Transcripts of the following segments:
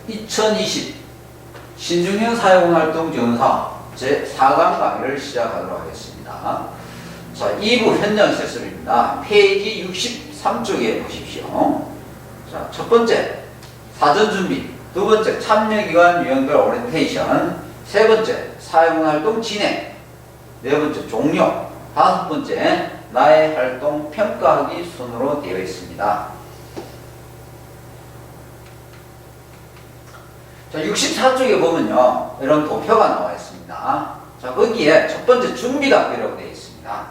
2020 신중형 사회공활동 지원사업 제4강 강의를 시작하도록 하겠습니다. 자, 2부 현장 실습입니다. 페이지 63쪽에 보십시오. 자, 첫 번째, 사전 준비. 두 번째, 참여기관 유형별 오리엔테이션. 세 번째, 사회공활동 진행. 네 번째, 종료. 다섯 번째, 나의 활동 평가하기 순으로 되어 있습니다. 자, 64쪽에 보면요, 이런 도표가 나와 있습니다. 자, 거기에 첫 번째 준비 단계라고 되어 있습니다.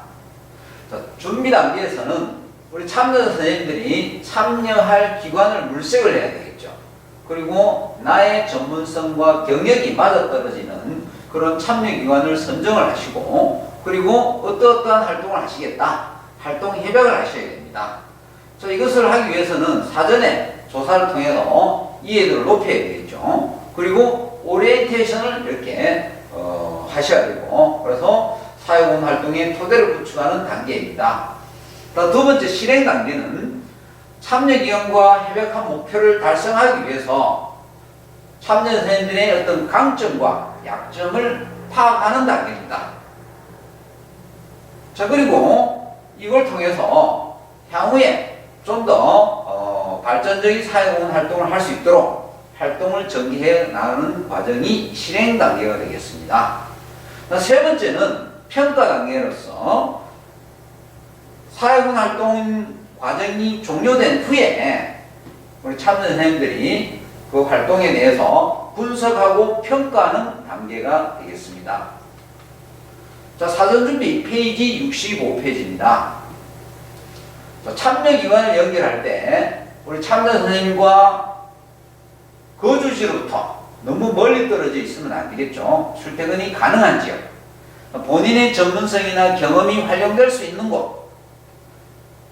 자, 준비 단계에서는 우리 참여자 선생님들이 참여할 기관을 물색을 해야 되겠죠. 그리고 나의 전문성과 경력이 맞아떨어지는 그런 참여 기관을 선정을 하시고, 그리고 어떠어떠한 활동을 하시겠다, 활동 협약을 하셔야 됩니다. 자, 이것을 하기 위해서는 사전에 조사를 통해서 이해도를 높여야 되겠죠. 그리고 오리엔테이션을 이렇게 하셔야 되고, 그래서 사회공헌 활동의 토대를 구축하는 단계입니다. 두 번째, 실행 단계는 참여기관과 협약한 목표를 달성하기 위해서 참여 선생님들의 어떤 강점과 약점을 파악하는 단계입니다. 자, 그리고 이걸 통해서 향후에 좀 더 발전적인 사회공헌 활동을 할 수 있도록 활동을 전개해 나가는 과정이 실행 단계가 되겠습니다. 세 번째는 평가 단계로서 사회공헌 활동 과정이 종료된 후에 우리 참여 선생님들이 그 활동에 대해서 분석하고 평가하는 단계가 되겠습니다. 자, 사전준비 페이지 65페이지입니다. 참여기관을 연결할 때 우리 참여 선생님과 거주지로부터 너무 멀리 떨어져 있으면 안 되겠죠. 출퇴근이 가능한 지역, 본인의 전문성이나 경험이 활용될 수 있는 곳,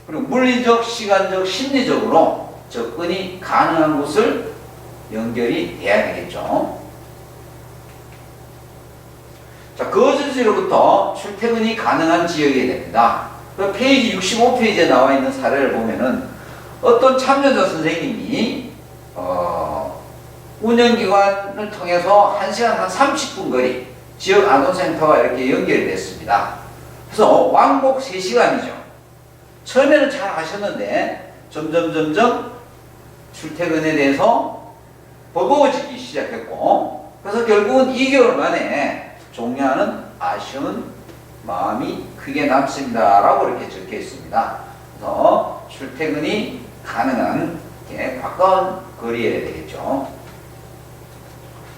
그리고 물리적, 시간적, 심리적으로 접근이 가능한 곳을 연결이 돼야 되겠죠. 자, 거주지로부터 출퇴근이 가능한 지역이 됩니다. 그 페이지 65페이지에 나와 있는 사례를 보면은 어떤 참여자 선생님이 운영기관을 통해서 1시간 한 30분 거리 지역 아동센터가 이렇게 연결이 됐습니다. 그래서 왕복 3시간이죠. 처음에는 잘 하셨는데 점점 출퇴근에 대해서 버거워지기 시작했고, 그래서 결국은 2개월 만에 종료하는 아쉬운 마음이 크게 남습니다 라고 이렇게 적혀 있습니다. 그래서 출퇴근이 가능한 가까운 거리에 되겠죠.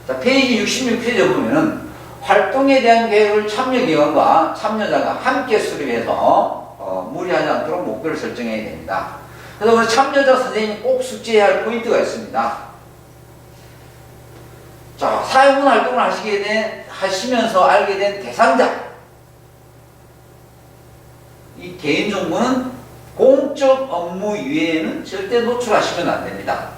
자, 페이지 66페이지에 보면은 활동에 대한 계획을 참여기관과 참여자가 함께 수립해서 무리하지 않도록 목표를 설정해야 됩니다. 그래서 우리 참여자 선생님이 꼭 숙지해야 할 포인트가 있습니다. 자, 사회공헌 활동을 하시면서 알게 된 대상자, 이 개인정보는 공적 업무 이외에는 절대 노출하시면 안 됩니다.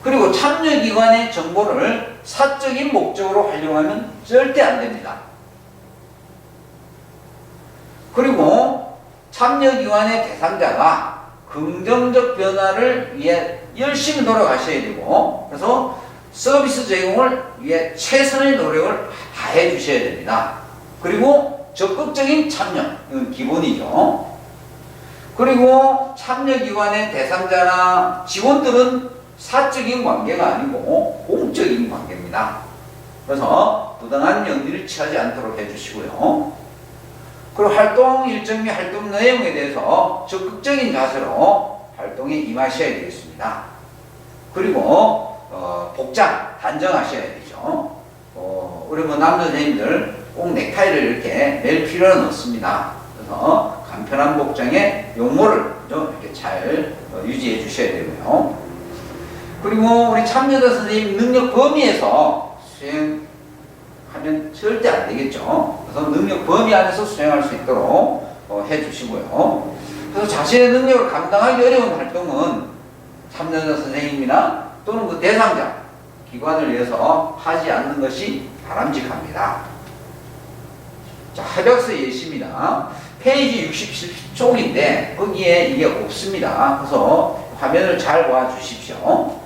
그리고 참여기관의 정보를 사적인 목적으로 활용하면 절대 안 됩니다. 그리고 참여기관의 대상자가 긍정적 변화를 위해 열심히 노력하셔야 되고, 그래서 서비스 제공을 위해 최선의 노력을 다해 주셔야 됩니다. 그리고 적극적인 참여, 이건 기본이죠. 그리고 참여기관의 대상자나 직원들은 사적인 관계가 아니고 공적인 관계입니다. 그래서 부당한 영리를 취하지 않도록 해주시고요. 그리고 활동 일정 및 활동 내용에 대해서 적극적인 자세로 활동에 임하셔야 되겠습니다. 그리고 복장 단정하셔야 되죠. 우리 남자 선생님들 꼭 넥타이를 이렇게 멜 필요는 없습니다. 그래서 간편한 복장의 용모를 좀 이렇게 잘 유지해 주셔야 되고요. 그리고 우리 참여자 선생님 능력 범위에서 수행하면 절대 안 되겠죠. 그래서 능력 범위 안에서 수행할 수 있도록 해 주시고요. 그래서 자신의 능력을 감당하기 어려운 활동은 참여자 선생님이나 또는 그 대상자, 기관을 위해서 하지 않는 것이 바람직합니다. 자, 협약서 예시입니다. 페이지 67쪽인데 거기에 이게 없습니다. 그래서 화면을 잘 봐 주십시오.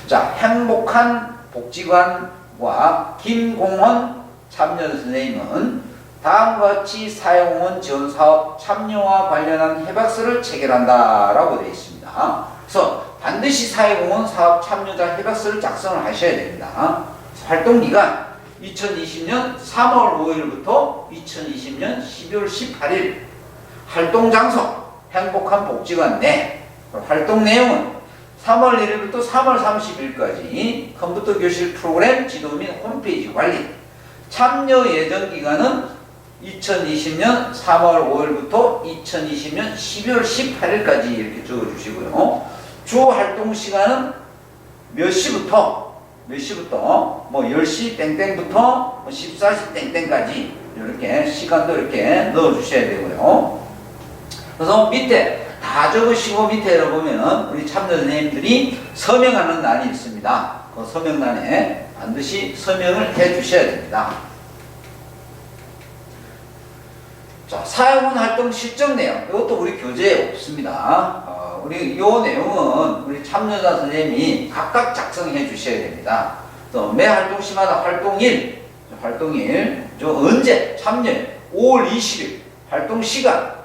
자, 행복한 복지관과 김공헌 참여 선생님은 다음과 같이 사회공헌 지원사업 참여와 관련한 협약서를 체결한다라고 되어 있습니다. 그래서 반드시 사회공헌 사업 참여자 협약서를 작성을 하셔야 됩니다. 활동기간 2020년 3월 5일부터 2020년 12월 18일, 활동장소 행복한 복지관 내, 활동 내용은 3월 1일부터 3월 30일까지 컴퓨터 교실 프로그램 지도 및 홈페이지 관리, 참여 예정 기간은 2020년 3월 5일부터 2020년 12월 18일까지 이렇게 적어주시고요. 주 활동 시간은 몇 시부터 뭐 10시 땡땡부터 14시 땡땡까지 이렇게 시간도 이렇게 넣어주셔야 되고요. 그래서 밑에 다 적으시고 밑에 보면 우리 참여 선생님들이 서명하는 난이 있습니다. 그 서명란에 반드시 서명을 해 주셔야 됩니다. 자, 사회공헌 활동 실적 내용. 이것도 우리 교재에 없습니다. 우리 이 내용은 우리 참여자 선생님이 각각 작성해 주셔야 됩니다. 또 매 활동시마다 활동일, 언제, 참여일, 5월 20일, 활동 시간,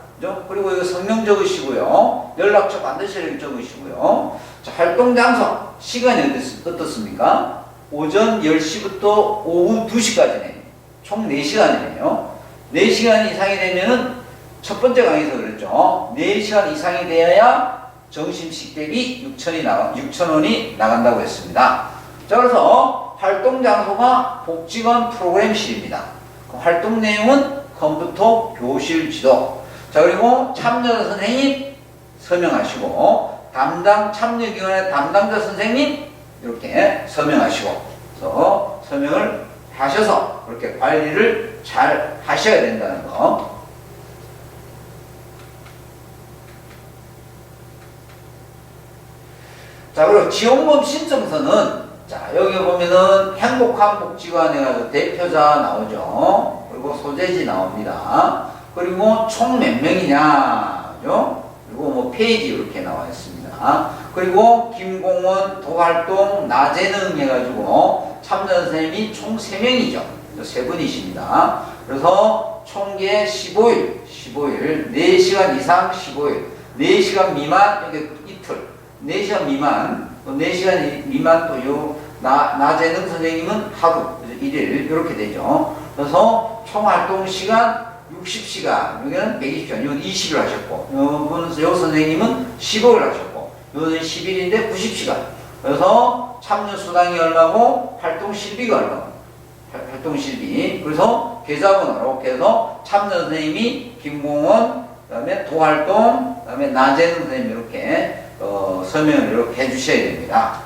그리고 이거 성명 적으시고요. 연락처 반드시 이렇게 적으시고요. 자, 활동 장소, 시간이 어떻습니까? 오전 10시부터 오후 2시까지네요. 총 4시간이네요. 4시간 이상이 되면은 첫 번째 강의에서 그랬죠. 4시간 이상이 되어야 점심식 대비 6,000원이 나간다고 했습니다. 자, 그래서 활동 장소가 복지관 프로그램실입니다. 그 활동 내용은 컴퓨터 교실 지도. 자, 그리고 참여자 선생님 서명하시고, 참여기관의 담당자 선생님 이렇게 서명하시고, 그래서 서명을 하셔서 그렇게 관리를 잘 하셔야 된다는 거. 자, 그리고 지원금 신청서는, 자, 여기 보면은 행복한 복지관 해가지고 대표자 나오죠. 그리고 소재지 나옵니다. 그리고 총 몇 명이냐, 그죠? 그리고 뭐 페이지 이렇게 나와 있습니다. 그리고 김공헌, 도활동, 나재능 해가지고 참여 선생님이 총 3명이죠. 3분이십니다. 그래서 총계 15일, 4시간 이상 15일, 4시간 미만, 이게 이틀, 4시간 미만, 4시간 미만 또 요, 나재능 선생님은 하루, 1일, 이렇게 되죠. 그래서 총 활동 시간 60시간, 여기는 120시간, 이건 20일 하셨고, 요 선생님은 15일 하셨고, 요는 10일인데 90시간. 그래서 참여 수당이 얼마고, 활동 실비가 얼마고, 활동 실비. 그래서 계좌번호로 해서 참여 선생님이 김공헌, 그 다음에 도활동, 그 다음에 나재능 선생님 이렇게 서명을 이렇게 해주셔야 됩니다.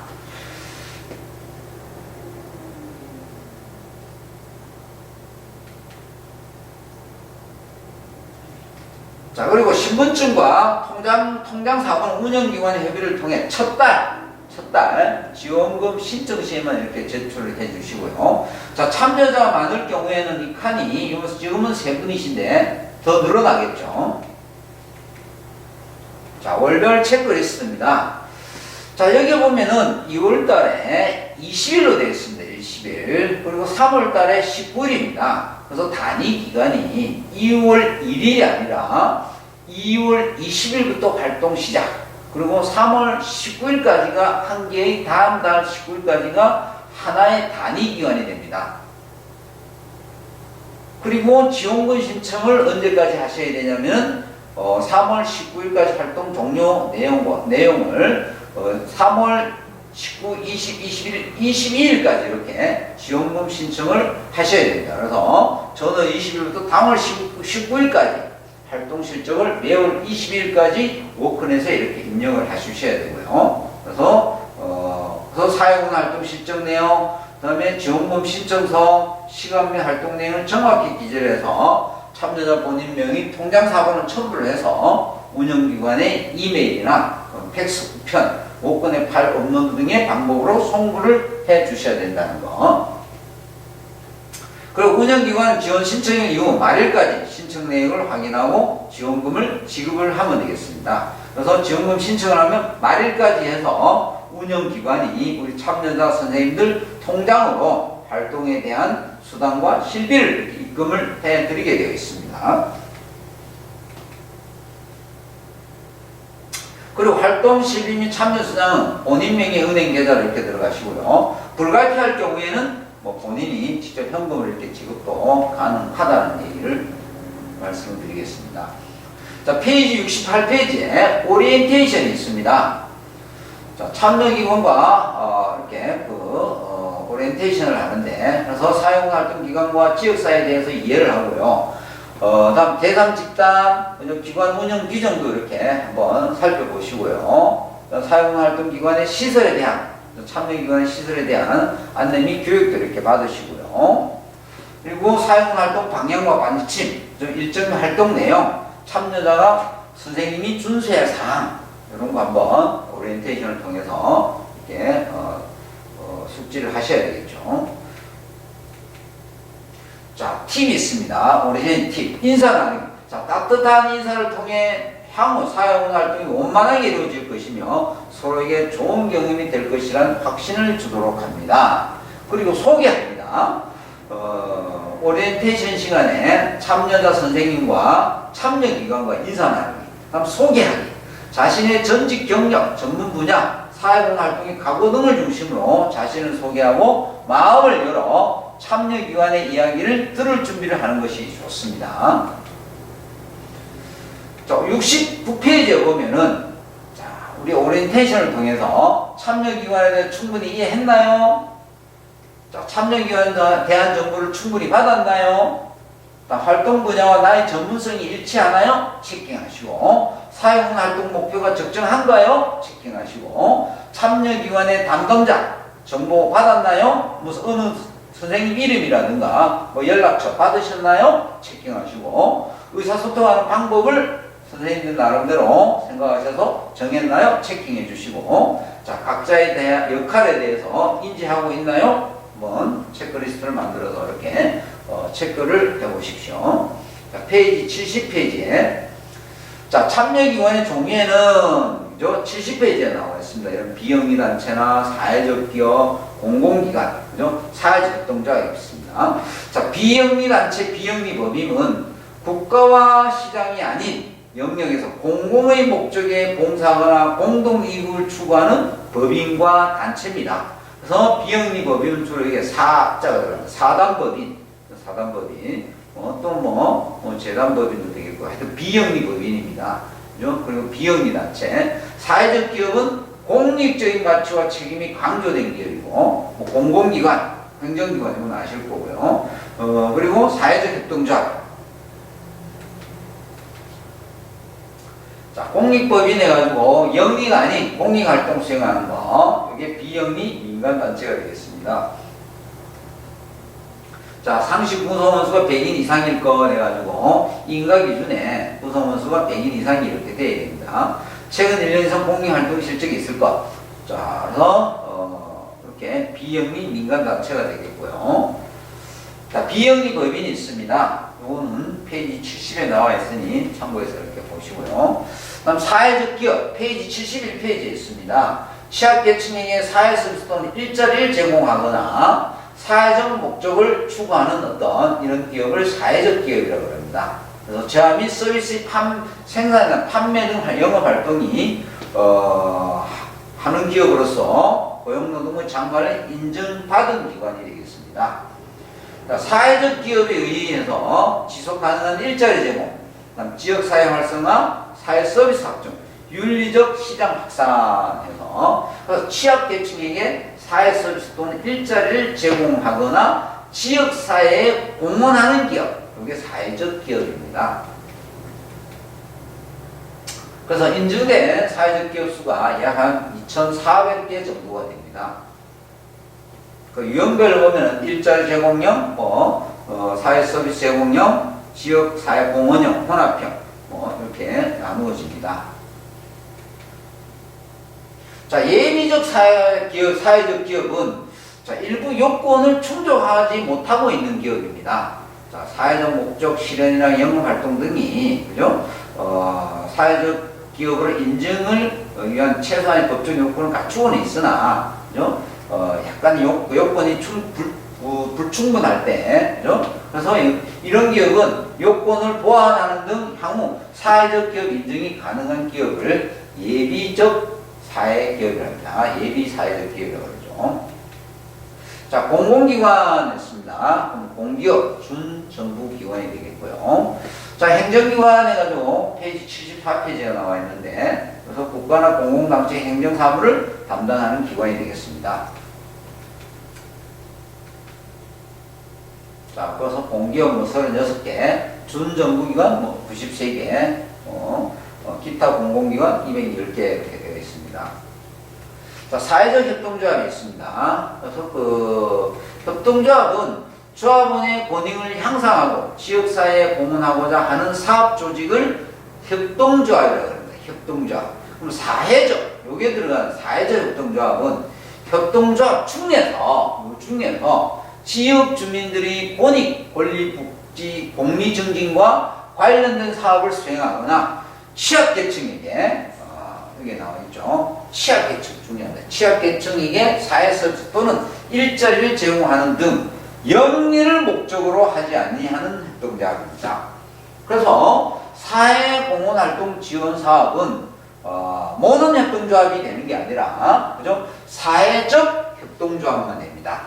자, 그리고 신분증과 통장사본 운영기관의 협의를 통해 첫 달 지원금 신청 시에만 이렇게 제출을 해 주시고요. 자, 참여자가 많을 경우에는 이 칸이 지금은 3분이신데 더 늘어나겠죠. 자, 월별 체크리스트입니다. 자, 여기 보면은 2월 달에 20일로 되어 있습니다. 20일. 그리고 3월 달에 19일입니다. 그래서 단위 기간이 2월 1일이 아니라 2월 20일부터 활동 시작. 그리고 3월 19일까지가 한 개의 다음 달 19일까지가 하나의 단위 기간이 됩니다. 그리고 지원금 신청을 언제까지 하셔야 되냐면 3월 19일까지 활동 종료 내용을 3월 19, 20, 21일, 22일까지 이렇게 지원금 신청을 하셔야 됩니다. 그래서 저는 20일부터 당월 19일까지 활동 실적을 매월 20일까지 워크넷에 이렇게 입력을 해주셔야 되고요. 그래서 사회공헌 활동 실적 내용, 그 다음에 지원금 신청서, 시간 및 활동 내용을 정확히 기재해서 참여자 본인 명의 통장 사본을 첨부를 해서 운영기관의 이메일이나 팩스 우편, 워크넷 파일 업로드 등의 방법으로 송부를 해 주셔야 된다는 거. 그리고 운영기관 지원 신청일 이후 말일까지 신청 내역을 확인하고 지원금을 지급을 하면 되겠습니다. 그래서 지원금 신청을 하면 말일까지 해서 운영기관이 우리 참여자 선생님들 통장으로 활동에 대한 수당과 실비를 이렇게 입금을 해드리게 되어 있습니다. 그리고 활동 실비 및 참여 수당은 본인 명의 은행 계좌로 이렇게 들어가시고요. 불가피할 경우에는 뭐 본인이 직접 현금을 이렇게 지급도 가능하다는 얘기를 말씀드리겠습니다. 자, 페이지 68페이지에 오리엔테이션이 있습니다. 자, 참여기관과 이렇게 오리엔테이션을 하는데, 그래서 사용활동기관과 지역사회에 대해서 이해를 하고요. 다음 대상 집단, 기관 운영 규정도 이렇게 한번 살펴보시고요. 사용활동기관의 시설에 대한, 참여기관의 시설에 대한 안내 및 교육도 이렇게 받으시고요. 그리고 사용활동 방향과 방침, 일정 활동 내용, 참여자가 선생님이 준수해야 할 사항, 이런 거 한번 오리엔테이션을 통해서 이렇게 숙지를 하셔야 되겠죠. 자, 팁이 있습니다. 오리엔테이션 팁. 인사 나누기. 자, 따뜻한 인사를 통해 향후 사용활동이 원만하게 이루어질 것이며 서로에게 좋은 경험이 될 것이라는 확신을 주도록 합니다. 그리고 소개합니다. 오리엔테이션 시간에 참여자 선생님과 참여기관과 인사 나누기, 다음 소개하기, 자신의 전직 경력, 전문 분야, 사회봉활동의 각오 등을 중심으로 자신을 소개하고 마음을 열어 참여기관의 이야기를 들을 준비를 하는 것이 좋습니다. 자, 69페이지에 보면은, 자, 우리 오리엔테이션을 통해서 참여기관에 대해 충분히 이해했나요? 자, 참여기관에 대한 정보를 충분히 받았나요? 활동 분야와 나의 전문성이 일치하나요? 체킹하시고, 사용활동 목표가 적정한가요? 체킹하시고, 참여기관의 담당자 정보 받았나요? 무슨 어느 선생님 이름이라든가 뭐 연락처 받으셨나요? 체킹하시고, 의사소통하는 방법을 선생님들 나름대로 생각하셔서 정했나요? 체킹해 주시고, 자, 각자의 역할에 대해서 인지하고 있나요? 한번 체크리스트를 만들어서 이렇게 체크를 해보십시오. 자, 페이지 70페이지에, 자, 참여기관의 종류에는 70페이지에 나와 있습니다. 이런 비영리단체나 사회적 기업, 공공기관, 그죠? 사회적 협동조합이 있습니다. 자, 비영리단체, 비영리법인은 국가와 시장이 아닌 영역에서 공공의 목적에 봉사하거나 공동이익을 추구하는 법인과 단체입니다. 그래서 비영리법인은 주로 이게 사자가 들어갑니다. 사단법인, 재단법인도 되겠고, 하여튼 비영리법인입니다. 그죠? 그리고 비영리단체, 사회적 기업은 공익적인 가치와 책임이 강조된 기업이고, 뭐 공공기관, 행정기관이면 아실 거고요. 그리고 사회적 협동조합. 자, 공익법인 해가지고 영리가 아닌 공익활동 수행하는 거, 이게 비영리 민간단체가 되겠습니다. 자, 상시 구성원수가 100인 이상일 거 해가지고 인가 기준에 구성원수가 100인 이상이 이렇게 돼야 됩니다. 최근 1년 이상 공익활동 실적이 있을 것. 자, 그래서 이렇게 비영리 민간단체가 되겠고요. 자, 비영리 법인이 있습니다. 이거는 페이지 70에 나와 있으니 참고해서 이렇게 보시고요. 다음 사회적 기업, 페이지 71페이지에 있습니다. 취약계층에게 사회 서비스 또는 일자리를 제공하거나 사회적 목적을 추구하는 어떤 이런 기업을 사회적 기업이라고 합니다. 그래서 제화 및 서비스 생산이나 판매 등 영업활동이 하는 기업으로서 고용노동부 장관을 인정받은 기관이 되겠습니다. 사회적 기업에 의해서 지속가능한 일자리 제공, 지역사회 활성화, 사회 서비스 확정, 윤리적 시장 확산해서 그래서 취약계층에게 사회 서비스 또는 일자리를 제공하거나 지역사회에 공헌하는 기업, 이게 사회적 기업입니다. 그래서 인증된 사회적 기업 수가 약 한 2,400개 정도가 됩니다. 그 유형별로 보면 일자리 제공형, 사회 서비스 제공형, 지역 사회 공헌형, 혼합형 이렇게 나누어집니다. 자, 예비적 사회적 기업은 자, 일부 요건을 충족하지 못하고 있는 기업입니다. 자, 사회적 목적 실현이나 영업활동 등이 그죠? 사회적 기업으로 인증을 위한 최소한의 법적 요건을 갖추고는 있으나, 그죠? 약간 요건이 불충분할 때, 그죠? 그래서 이런 기업은 요건을 보완하는 등 향후 사회적 기업 인증이 가능한 기업을 예비적 사회기업이라고 합니다. 예비 사회적 기업이라고 그러죠. 자, 공공기관 있습니다. 그럼 공기업, 준정부기관이 되겠고요. 자, 행정기관 해가지고 페이지 74페이지가 나와 있는데, 그래서 국가나 공공단체 행정사무를 담당하는 기관이 되겠습니다. 자, 그래서 공기업 뭐 36개, 준정부기관 뭐 93개, 기타 공공기관 210개 이렇게 되어 있습니다. 자, 사회적 협동조합이 있습니다. 그래서 그 협동조합은 조합원의 권익을 향상하고 지역사회에 공헌하고자 하는 사업조직을 협동조합이라고 합니다. 협동조합. 그럼 사회적, 여기에 들어가는 사회적 협동조합은 협동조합 중에서 지역 주민들이 권익, 권리, 복지, 복리 증진과 관련된 사업을 수행하거나 취약계층에게 여기 나와 있죠. 취약계층 중요합니다. 취약계층에게 사회서비스 또는 일자리를 제공하는 등 영리를 목적으로 하지 아니하는 협동조합입니다. 그래서 사회공헌활동 지원 사업은 모든 협동조합이 되는 게 아니라, 그죠? 사회적 협동조합만 됩니다.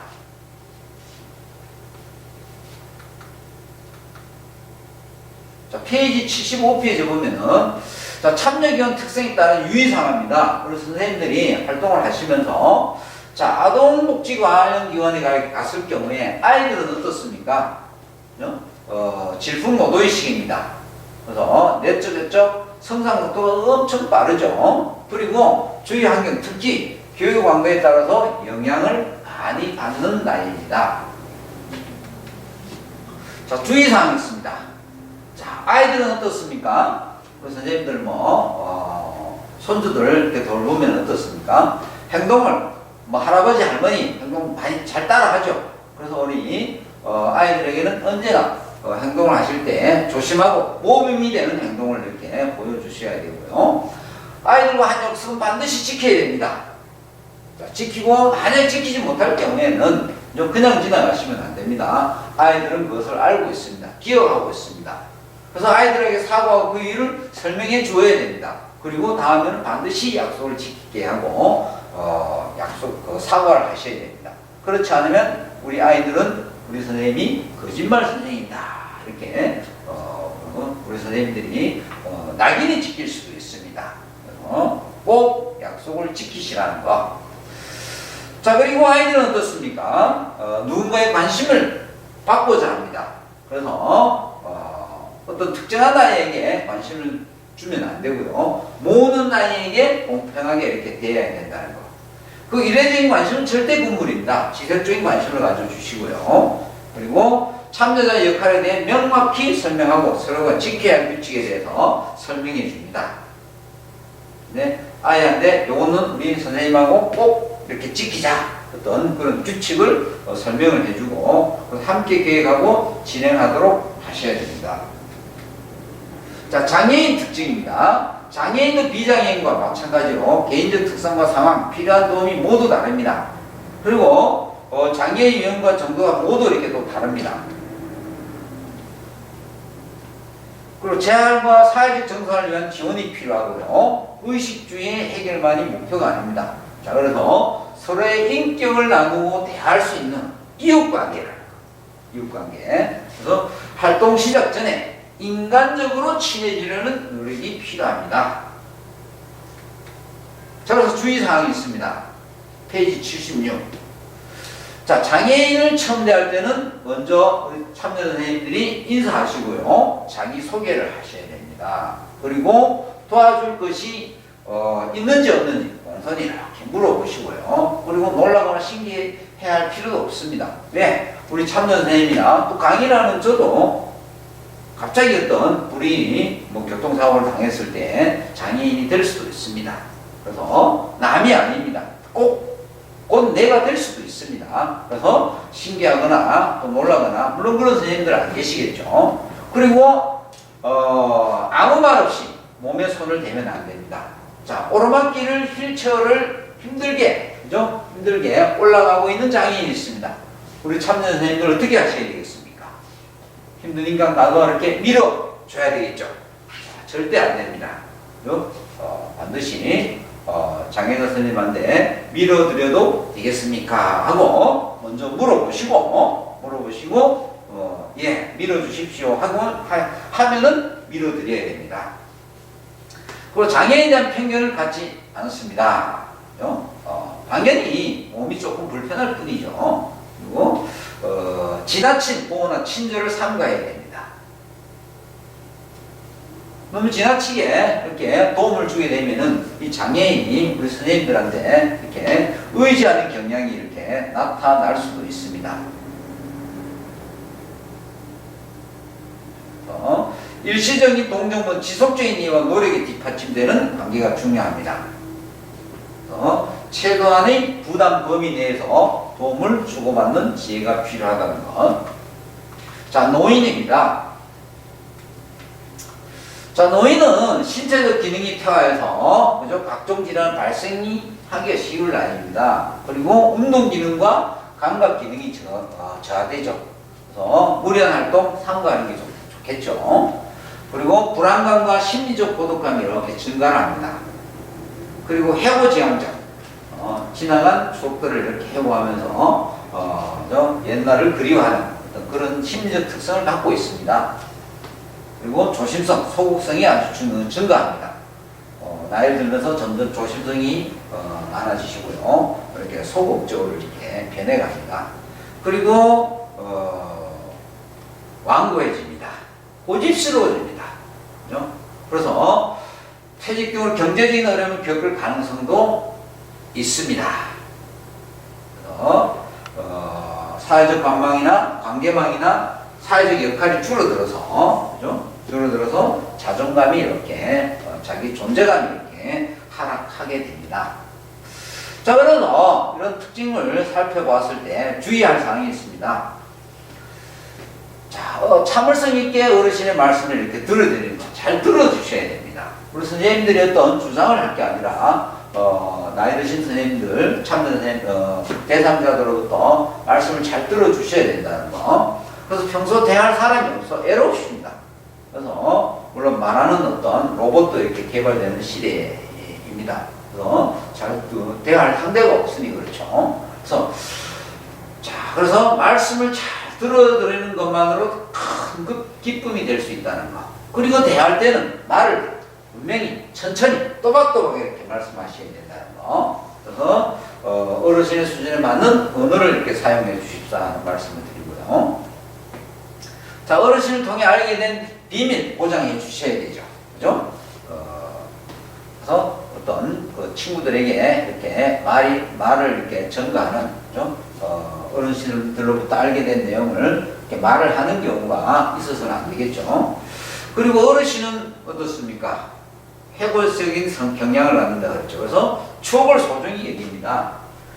자, 페이지 75페이지 보면은, 자, 참여기관 특성에 따른 유의사항입니다. 그래서 선생님들이 활동을 하시면서, 자, 아동복지 관련 기관에 갔을 경우에 아이들은 어떻습니까? 질풍노도의식입니다. 그래서 내적 성장 속도가 엄청 빠르죠. 그리고 주위 환경, 특히 교육 환경에 따라서 영향을 많이 받는 나이입니다. 자, 주의사항이 있습니다. 자, 아이들은 어떻습니까? 우리 선생님들 손주들 이렇게 돌보면 어떻습니까? 행동을 할아버지 할머니 행동 많이 잘 따라하죠. 그래서 우리 아이들에게는 언제나 행동을 하실 때 조심하고 모범이 되는 행동을 이렇게 보여주셔야 되고요. 아이들과 한 약속은 반드시 지켜야 됩니다. 자, 지키고 만약 지키지 못할 경우에는 그냥 지나가시면 안 됩니다. 아이들은 그것을 알고 있습니다. 기억하고 있습니다. 그래서 아이들에게 사과하고 그 이유를 설명해 주어야 됩니다. 그리고 다음에는 반드시 약속을 지키게 하고 사과를 하셔야 됩니다. 그렇지 않으면 우리 아이들은 우리 선생님이 거짓말 선생님이다 이렇게 우리 선생님들이 낙인이 찍힐 수도 있습니다. 그래서 꼭 약속을 지키시라는 거. 자, 그리고 아이들은 어떻습니까? 누군가의 관심을 받고자 합니다. 그래서 어떤 특정한 아이에게 관심을 주면 안 되고요. 모든 아이에게 공평하게 이렇게 대해야 된다는 거. 그 이례적인 관심은 절대 금물입니다. 지속적인 관심을 가져주시고요. 그리고 참여자 역할에 대해 명확히 설명하고 서로가 지켜야 할 규칙에 대해서 설명해 줍니다. 네, 아이한테 요거는 우리 선생님하고 꼭 이렇게 지키자. 어떤 그런 규칙을 설명을 해주고 함께 계획하고 진행하도록 하셔야 됩니다. 자, 장애인 특징입니다. 장애인도 비장애인과 마찬가지로 개인적 특성과 상황, 필요한 도움이 모두 다릅니다. 그리고 장애인 유형과 정도가 모두 이렇게 또 다릅니다. 그리고 재활과 사회적 정상을 위한 지원이 필요하고요. 의식주의의 해결만이 목표가 아닙니다. 자, 그래서 서로의 인격을 나누고 대할 수 있는 이웃관계를, 이웃관계. 그래서 활동 시작 전에 인간적으로 친해지려는 노력이 필요합니다. 자, 그래서 주의사항이 있습니다. 페이지 76. 자, 장애인을 처음 대할 때는 먼저 우리 참여 선생님들이 인사하시고요. 자기소개를 하셔야 됩니다. 그리고 도와줄 것이 있는지 없는지 공손히 이렇게 물어보시고요. 그리고 놀라거나 신기해 할 필요도 없습니다. 왜? 우리 참여 선생님이나 또 강의를 하는 저도 갑자기 어떤 불이 교통사고를 당했을 때 장애인이 될 수도 있습니다. 그래서 남이 아닙니다. 곧 내가 될 수도 있습니다. 그래서 신기하거나 또 놀라거나 물론 그런 선생님들 안 계시겠죠. 그리고 아무 말 없이 몸에 손을 대면 안 됩니다. 자, 오르막길을 휠체어를 그죠? 힘들게 올라가고 있는 장애인이 있습니다. 우리 참여 선생님들 어떻게 하셔야 되겠습니까? 힘든 인간 나도 이렇게 밀어줘야 되겠죠? 자, 절대 안 됩니다. 반드시 장애인 선생님한테 밀어드려도 되겠습니까? 하고 먼저 물어보시고 예, 밀어주십시오 하면은 밀어드려야 됩니다. 그리고 장애인에 대한 편견을 갖지 않습니다. 당연히 몸이 조금 불편할 뿐이죠. 그리고 지나친 보호나 친절을 삼가해야 됩니다. 너무 지나치게 이렇게 도움을 주게 되면은 이 장애인이 우리 선생님들한테 이렇게 의지하는 경향이 이렇게 나타날 수도 있습니다. 일시적인 동정은 지속적인 이해와 노력이 뒷받침되는 관계가 중요합니다. 최소한의 부담 범위 내에서 도움을 주고받는 지혜가 필요하다는 것. 자, 노인입니다. 자, 노인은 신체적 기능이 퇴화해서 그죠? 각종 질환 발생이 하기가 쉬울 나이입니다. 그리고 운동 기능과 감각 기능이 저하되죠. 그래서 무리한 활동 삼가하는 게 좋겠죠. 그리고 불안감과 심리적 고독감이 이렇게 증가합니다. 그리고 해고지향적, 지나간 추억들을 이렇게 해고하면서 옛날을 그리워하는 어떤 그런 심리적 특성을 갖고 있습니다. 그리고 조심성, 소극성이 아주 증가합니다. 나이를 들면서 점점 조심성이 많아지시고요. 이렇게 소극적으로 이렇게 변해갑니다. 그리고 완고해집니다. 고집스러워집니다. 그죠? 그래서 퇴직금으로 경제적인 어려움을 겪을 가능성도 있습니다. 그래서 사회적 관계망이나 사회적 역할이 줄어들어서, 그죠? 줄어들어서 자존감이 이렇게 자기 존재감이 이렇게 하락하게 됩니다. 자, 그래서 이런 특징을 살펴보았을 때 주의할 사항이 있습니다. 자, 참을성 있게 어르신의 말씀을 이렇게 들어드리는 거 잘 들어주셔야 됩니다. 우리 선생님들이 어떤 주장을 할 게 아니라 나이 드신 선생님들, 참는 선생님, 제3자들로부터 말씀을 잘 들어주셔야 된다는 거. 그래서 평소 대할 사람이 없어 애롭습니다. 그래서 물론 말하는 어떤 로봇도 이렇게 개발되는 시대입니다. 그래서 잘 대할 상대가 없으니 그렇죠. 그래서 말씀을 잘 들어드리는 것만으로 큰 기쁨이 될 수 있다는 거. 그리고 대할 때는 말을 분명히 천천히 또박또박 이렇게 말씀하셔야 된다는 거. 그래서 어르신의 수준에 맞는 언어를 이렇게 사용해 주십사 하는 말씀을 드리고요. 자, 어르신을 통해 알게 된 비밀 보장해 주셔야 되죠. 그죠? 그래서 어떤 친구들에게 이렇게 말을 이렇게 전가하는, 그죠? 어르신들로부터 알게 된 내용을 이렇게 말을 하는 경우가 있어서는 안 되겠죠. 그리고 어르신은 어떻습니까? 회고적인 경향을 갖는다 그랬죠. 그래서 추억을 소중히 여깁니다.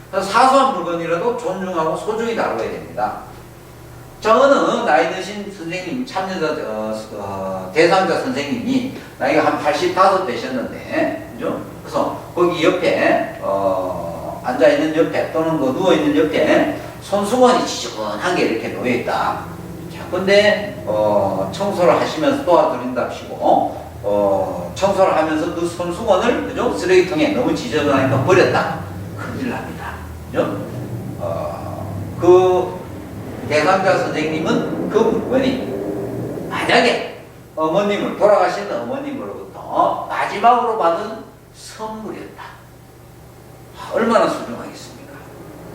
그래서 사소한 물건이라도 존중하고 소중히 다뤄야 됩니다. 자, 어느 나이 드신 선생님, 참여자, 대상자 선생님이 나이가 한 85 되셨는데, 그죠? 그래서 거기 옆에, 앉아있는 옆에 또는 누워있는 옆에 손수건이 지저분하게 이렇게 놓여있다. 자, 근데, 청소를 하시면서 도와드린답시고, 청소를 하면서 그 손수건을, 그죠? 쓰레기통에 너무 지저분하니까 버렸다. 큰일 납니다. 그죠? 그 대상자 선생님은 그 물건이 만약에 돌아가신 어머님으로부터 마지막으로 받은 선물이었다. 얼마나 소중하겠습니까?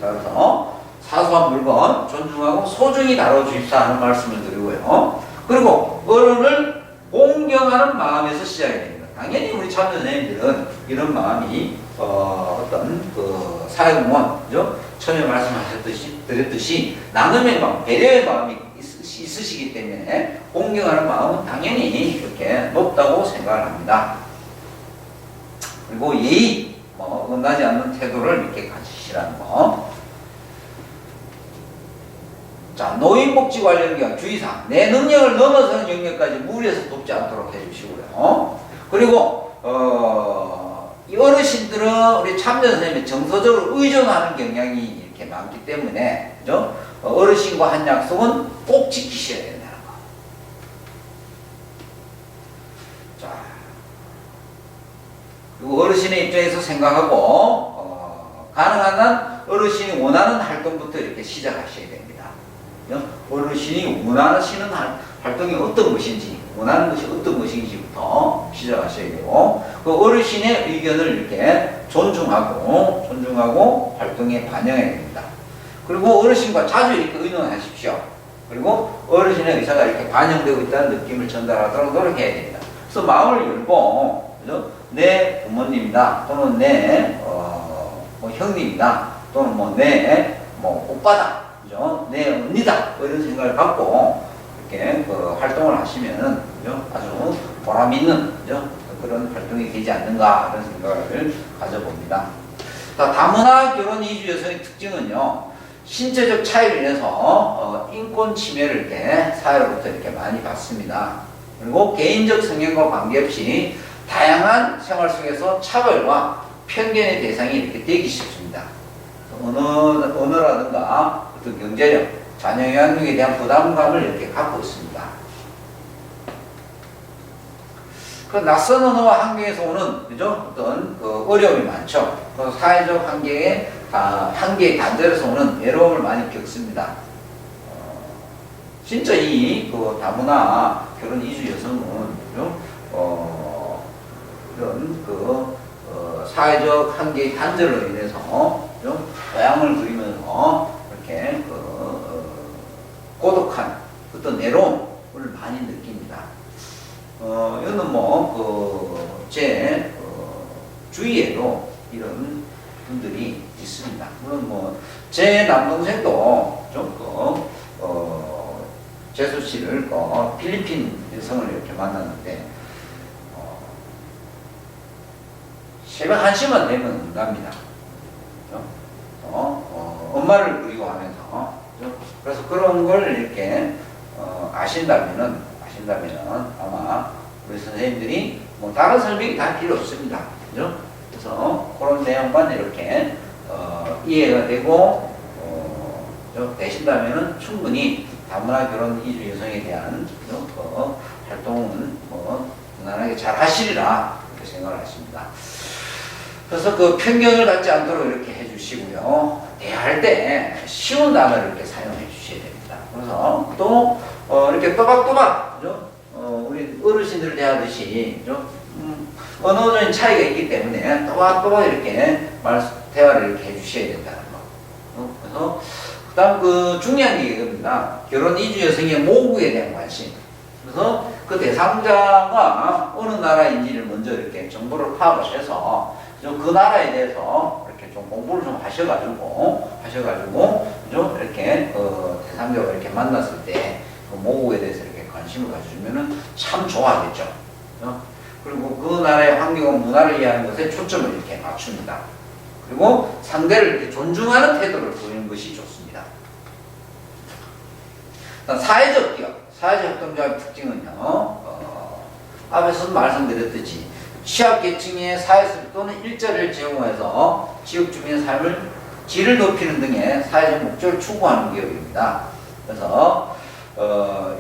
자, 그래서 사소한 물건 존중하고 소중히 다뤄주십사 하는 말씀을 드리고요. 그리고 어른을 공경하는 마음에서 시작이 됩니다. 당연히 우리 참여 선생님들은 이런 마음이 어떤 사회공헌, 그죠? 처음에 드렸듯이 나눔의 마음, 배려의 마음이 있으시기 때문에 공경하는 마음은 당연히 이렇게 높다고 생각을 합니다. 그리고 예의, 어긋나지 않는 태도를 이렇게 가지시라는 거. 자, 노인복지 관련 기관 주의사항. 내 능력을 넘어서는 영역까지 무리해서 돕지 않도록 해주시고요. 그리고 이 어르신들은 우리 참전 선생님이 정서적으로 의존하는 경향이 이렇게 많기 때문에, 그죠? 어르신과 한 약속은 꼭 지키셔야 된다는 거. 자, 그리고 어르신의 입장에서 생각하고 가능한 한 어르신이 원하는 활동부터 이렇게 시작하셔야 됩니다. 어르신이 원하시는 활동이 어떤 것인지, 원하는 것이 어떤 것인지부터 시작하셔야 되고, 그 어르신의 의견을 이렇게 존중하고 활동에 반영해야 됩니다. 그리고 어르신과 자주 이렇게 의논하십시오. 그리고 어르신의 의사가 이렇게 반영되고 있다는 느낌을 전달하도록 노력해야 됩니다. 그래서 마음을 열고, 그죠? 내 부모님이다, 또는 내 뭐 형님이다, 또는 내 오빠다, 그죠? 내 언니다, 이런 생각을 갖고 이렇게 활동을 하시면, 그죠? 아주 보람 있는, 그죠? 그런 활동이 되지 않는가, 이런 생각을 가져봅니다. 다문화 결혼 이주 여성의 특징은요, 신체적 차이로 인해서 인권 침해를 이렇게 사회로부터 이렇게 많이 받습니다. 그리고 개인적 성향과 관계없이 다양한 생활 속에서 차별과 편견의 대상이 이렇게 되기 쉽습니다. 언어라든가 어떤 경제력, 자녀 양육에 대한 부담감을 이렇게 갖고 있습니다. 그 낯선 언어와 환경에서 오는, 그죠? 어떤 어려움이 많죠. 그 사회적 한계의 단절에서 오는 외로움을 많이 겪습니다. 진짜 이 다문화 결혼 이주 여성은, 그죠? 이런 사회적 한계의 단절로 인해서 좀 고향을 부리면서 이렇게 고독한 어떤 외로움을 많이 느낍니다. 이거는 제 주위에도 이런 분들이 있습니다. 물론 제 남동생도 조금 재수 씨를 필리핀 여성을 이렇게 만났는데 새벽 1시만 되면 온답니다. 엄마를 그리워하면서. 그래서 그런 걸 이렇게 아신다면은 아마 우리 선생님들이 다른 설명이 다 필요 없습니다. 그죠? 그래서 그런 내용만 이렇게 이해가 되고 되신다면은 충분히 다문화 결혼 이주 여성에 대한 활동은 무난하게 잘 하시리라 이렇게 생각을 하십니다. 그래서 편견을 갖지 않도록 이렇게 해주시고요. 대할 때 쉬운 단어를 이렇게 사용해 주셔야 됩니다. 그래서 또 이렇게 또박또박, 그죠? 우리 어르신들 대하듯이, 그죠? 언어적인 차이가 있기 때문에 또박또박 이렇게 대화를 이렇게 해주셔야 된다는 거. 그래서 그다음 중요한 게 이겁니다. 결혼 이주 여성의 모국에 대한 관심. 그래서 그 대상자가 어느 나라인지를 먼저 이렇게 정보를 파악을 해서 그 나라에 대해서 이렇게 좀 공부를 좀 하셔가지고 좀 이렇게 대상자가 이렇게 만났을 때 그 모국에 대해서 이렇게 관심을 가져주면은 참 좋아하겠죠. 그리고 그 나라의 환경과 문화를 이해하는 것에 초점을 이렇게 맞춥니다. 그리고 상대를 이렇게 존중하는 태도를 보이는 것이 좋습니다. 사회적 기업, 사회적 협동조합의 특징은요, 앞에서 말씀드렸듯이 취약계층의 사회성 또는 일자리를 제공해서 지역 주민의 삶을 질을 높이는 등의 사회적 목적을 추구하는 기업입니다. 그래서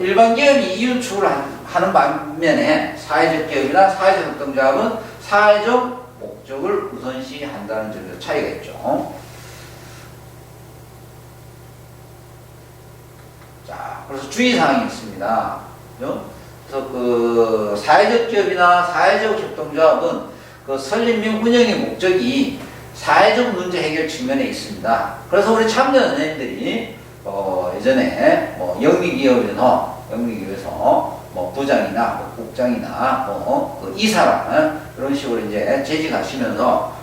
일반 기업이 이윤 추구를 하는 반면에 사회적 기업이나 사회적 협동조합은 사회적 목적을 우선시한다는 점에서 차이가 있죠. 자, 그래서 주의사항이 있습니다. 그래서 사회적 기업이나 사회적 협동조합은 설립 및 운영의 목적이 사회적 문제 해결 측면에 있습니다. 그래서 우리 참여 선생님들이 예전에 영리기업에서 부장이나 국장이나 이사랑 이런 식으로 이제 재직하시면서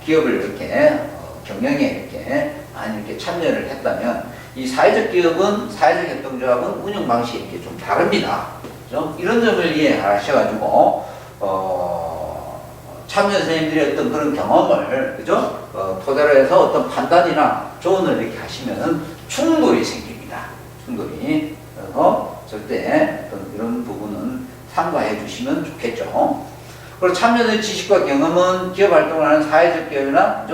기업을 이렇게 경영에 이렇게 많이 이렇게 참여를 했다면 이 사회적 기업은 사회적 협동조합은 운영 방식이 이렇게 좀 다릅니다. 그죠? 이런 점을 이해하셔가지고 참여 선생님들의 어떤 그런 경험을, 그죠? 토대로 해서 어떤 판단이나 조언을 이렇게 하시면 충돌이 생깁니다. 충돌이. 그래서 절대 어떤 이런 부분은 참고해 주시면 좋겠죠. 그리고 참여자의 지식과 경험은 기업 활동을 하는 사회적 기업이나